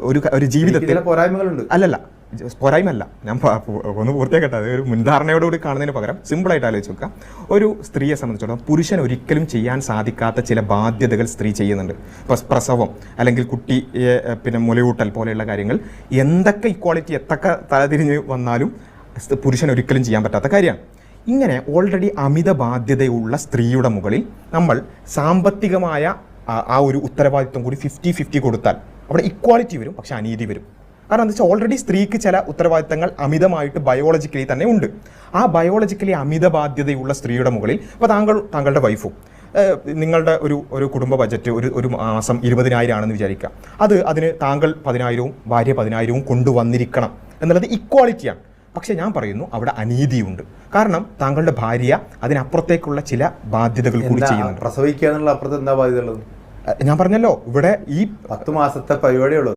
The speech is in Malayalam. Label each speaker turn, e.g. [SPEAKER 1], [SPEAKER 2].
[SPEAKER 1] ഒരു ജീവിതത്തിൽ
[SPEAKER 2] പോരായ്മകളുണ്ട്.
[SPEAKER 1] അല്ലല്ല, പോരായ്മല്ല, ഞാൻ ഒന്ന് പൂർത്തിയാക്കട്ടെ. അത് ഒരു മുൻധാരണയോടുകൂടി കാണുന്നതിന് പകരം സിമ്പിളായിട്ട് ആലോചിച്ച് നോക്കുക. ഒരു സ്ത്രീയെ സംബന്ധിച്ചിടത്തോളം പുരുഷൻ ഒരിക്കലും ചെയ്യാൻ സാധിക്കാത്ത ചില ബാധ്യതകൾ സ്ത്രീ ചെയ്യുന്നുണ്ട്. പ്രസവം അല്ലെങ്കിൽ കുട്ടിയെ മുലയൂട്ടൽ പോലെയുള്ള കാര്യങ്ങൾ, എന്തൊക്കെ ഇക്വാളിറ്റി എത്തൊക്കെ തലതിരിഞ്ഞ് വന്നാലും പുരുഷൻ ഒരിക്കലും ചെയ്യാൻ പറ്റാത്ത കാര്യമാണ്. ഇങ്ങനെ ഓൾറെഡി അമിത ബാധ്യതയുള്ള സ്ത്രീയുടെ മുകളിൽ നമ്മൾ സാമ്പത്തികമായ ആ ഒരു ഉത്തരവാദിത്വം കൂടി 50-50 കൊടുത്താൽ അവിടെ ഇക്വാളിറ്റി വരും, പക്ഷെ അനീതി വരും. കാരണം എന്താ വെച്ചാൽ ഓൾറെഡി സ്ത്രീക്ക് ചില ഉത്തരവാദിത്തങ്ങൾ അമിതമായിട്ട് ബയോളജിക്കലി തന്നെ ഉണ്ട്. ആ ബയോളജിക്കലി അമിത ബാധ്യതയുള്ള സ്ത്രീയുടെ മുകളിൽ ഇപ്പോൾ താങ്കളുടെ വൈഫും നിങ്ങളുടെ ഒരു കുടുംബ ബജറ്റ് ഒരു മാസം 20,000 ആണെന്ന് വിചാരിക്കുക. അതിന് താങ്കൾ 10,000-ഉം ഭാര്യ 10,000-ഉം കൊണ്ടുവന്നിരിക്കണം എന്നുള്ളത് ഇക്വാളിറ്റിയാണ്. പക്ഷെ ഞാൻ പറയുന്നു അവിടെ അനീതിയുണ്ട്. കാരണം താങ്കളുടെ ഭാര്യ അതിനപ്പുറത്തേക്കുള്ള ചില ബാധ്യതകൾ കൂടി ചെയ്യുന്നുണ്ട്.
[SPEAKER 2] പ്രസവിക്കുക എന്നുള്ള അപ്പുറത്ത് എന്താ ബാധ്യത ഉള്ളത്?
[SPEAKER 1] ഞാൻ പറഞ്ഞല്ലോ, ഇവിടെ ഈ
[SPEAKER 2] 10 മാസത്തെ പരിപാടിയുള്ളൂ.